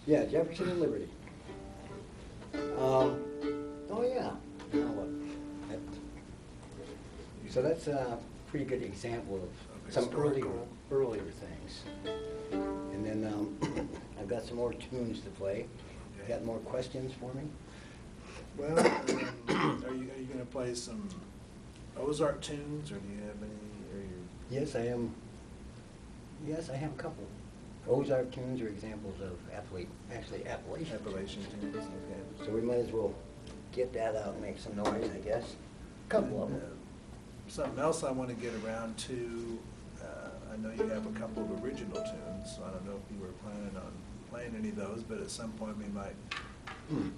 Yeah, Jefferson and Liberty. Oh yeah. Now what? That, so that's a pretty good example of some historical. earlier things. And then I've got some more tunes to play. Okay. Got more questions for me? Well, are you going to play some Ozark tunes, or do you have any? Or you? Yes, I am. Yes, I have a couple. Ozark tunes are examples of actually Appalachian. Appalachian tunes. Okay. So we might as well get that out and make some noise, I guess. A couple of And, them. something else I want to get around to. I know you have a couple of original tunes, so I don't know if you were planning on playing any of those, but at some point we might Hmm.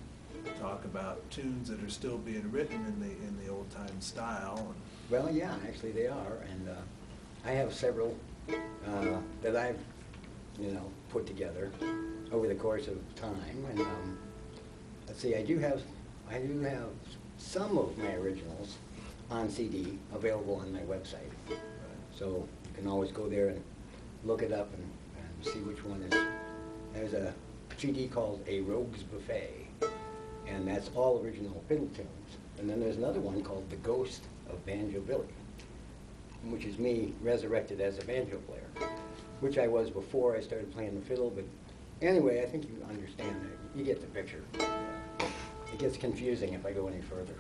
talk about tunes that are still being written in the old time style. And Well, yeah, actually they are, and I have several that I've, put together over the course of time. And let's see, I do have some of my originals on CD available on my website. So you can always go there and look it up and see which one is. There's a CD called A Rogue's Buffet, and that's all original fiddle tunes. And then there's another one called The Ghost of Banjo Billy, which is me resurrected as a banjo player, which I was before I started playing the fiddle. But anyway, I think you understand that. You get the picture. It gets confusing if I go any further.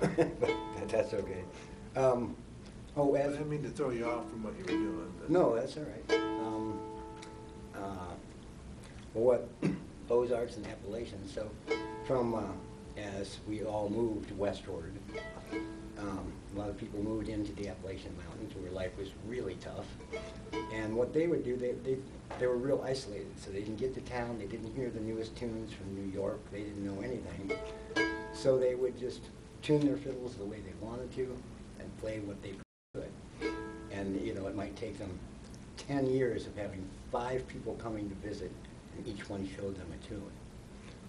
But that's okay. I didn't mean to throw you off from what you were doing. But No, that's all right. What Ozarks and Appalachians. So from as we all moved westward, a lot of people moved into the Appalachian Mountains where life was really tough. And what they would do, they were real isolated. So they didn't get to town. They didn't hear the newest tunes from New York. They didn't know anything. So they would just tune their fiddles the way they wanted to and play what they could. And, it might take them 10 years of having 5 people coming to visit, and each one showed them a tune.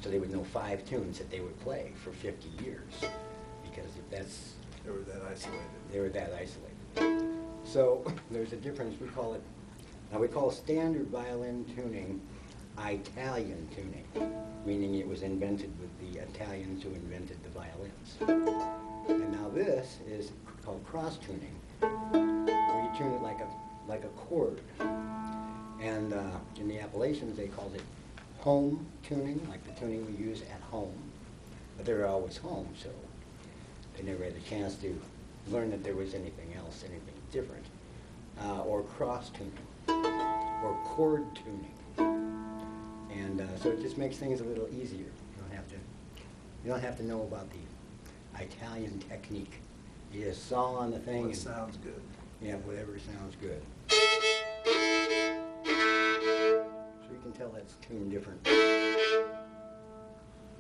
So they would know 5 tunes that they would play for 50 years, because they were that isolated. they were that isolated. So there's a difference. We call standard violin tuning Italian tuning, meaning it was invented with the Italians who invented the violins. And now this is called cross tuning, where you tune it like a chord. And in the Appalachians, they called it home tuning, like the tuning we use at home. But they were always home, so they never had a chance to learn that there was anything else, anything different. Or cross tuning, or chord tuning. And so it just makes things a little easier. You don't have to know about the Italian technique. You just saw on the thing. What sounds good. Yeah, whatever sounds good. So you can tell that's tuned different. You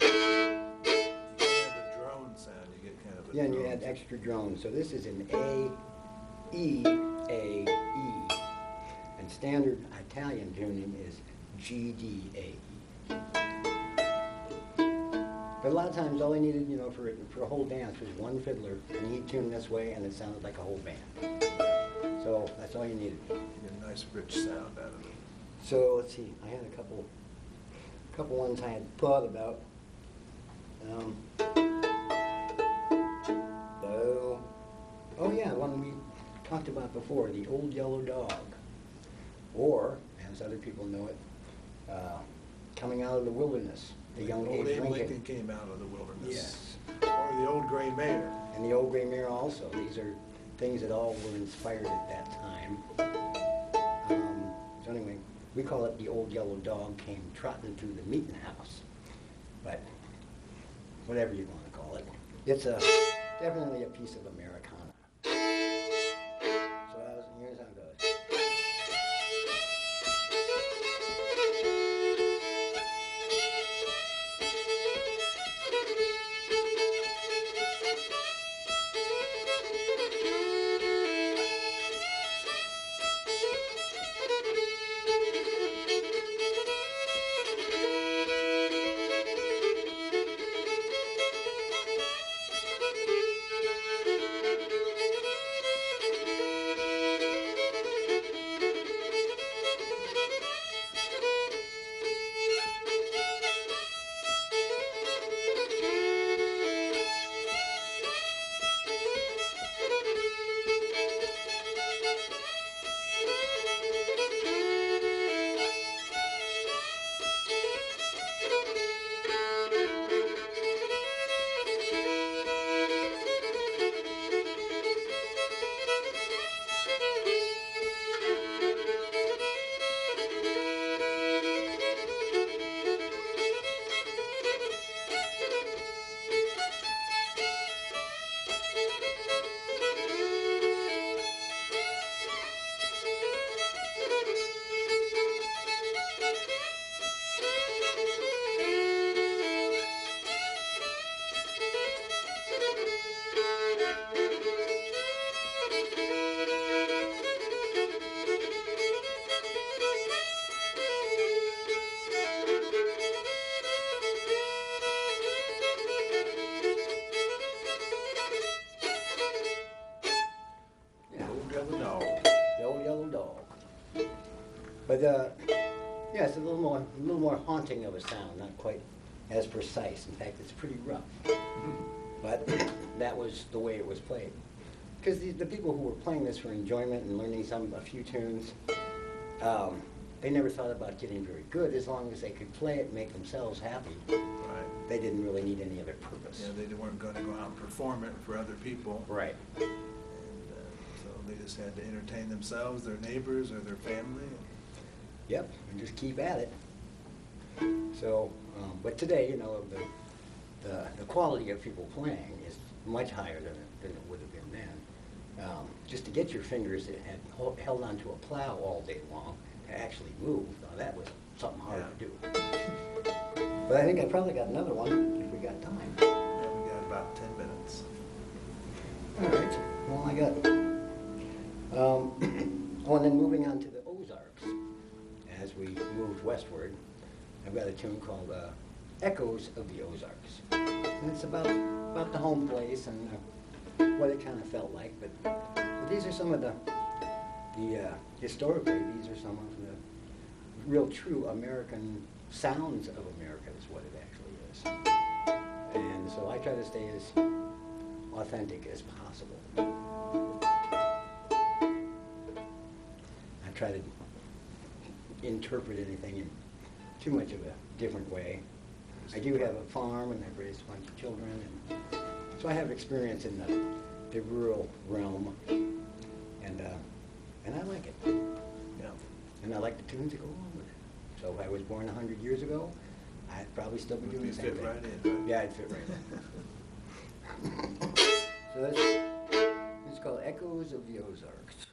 have a drone sound. You get kind of a Yeah, and you drone add sound. extra drones. So this is an A, E, A, E. And standard Italian tuning is G, D, A, E. But a lot of times all I needed, for a whole dance was one fiddler, and he'd tune this way, and it sounded like a whole band. So that's all you needed. You get a nice rich sound out of it. So let's see, I had a couple ones I had thought about. Oh yeah, one we talked about before, the Old Yellow Dog, or as other people know it, Coming Out of the Wilderness. The young Old Abe Abe Lincoln. Lincoln came out of the wilderness. Yes. Or the Old Gray Mare. And the Old Gray Mare also. These are things that all were inspired at that time. So anyway, we call it the Old Yellow Dog Came Trotting Through the Meeting House. But whatever you want to call it. It's definitely a piece of Americana. So here's how it goes. But, yeah, it's a little more haunting of a sound, not quite as precise. In fact, it's pretty rough. But that was the way it was played. Because the people who were playing this for enjoyment and learning a few tunes, they never thought about getting very good. As long as they could play it and make themselves happy, Right. they didn't really need any other purpose. Yeah, they weren't going to go out and perform it for other people. Right. And so they just had to entertain themselves, their neighbors, or their family. Yep, and just keep at it. So, but today, you know, the quality of people playing is much higher than it would have been then. Just to get your fingers that had held onto a plow all day long to actually move, now that was something hard to do. But I think I probably got another one if we got time. Yeah, we got about 10 minutes. All right, well, I got, oh, and then moving on to the Ozarks, as we moved westward, I've got a tune called Echoes of the Ozarks. And it's about the home place and what it kind of felt like, but these are some of the historically, these are some of the real true American sounds of America is what it actually is. And so I try to stay as authentic as possible. I try to interpret anything in too much of a different way. I do have a farm and I've raised a bunch of children, and so I have experience in the rural realm, and I like it. Yeah. And I like the tunes that go along with it. So if I was born 100 years ago, I'd probably still be Would doing be the same fit thing. right in, right? Yeah, I'd fit right in. So it's called Echoes of the Ozarks.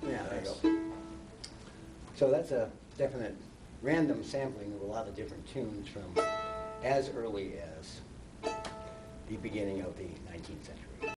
Yeah, there you go. So that's a definite random sampling of a lot of different tunes from as early as the beginning of the 19th century.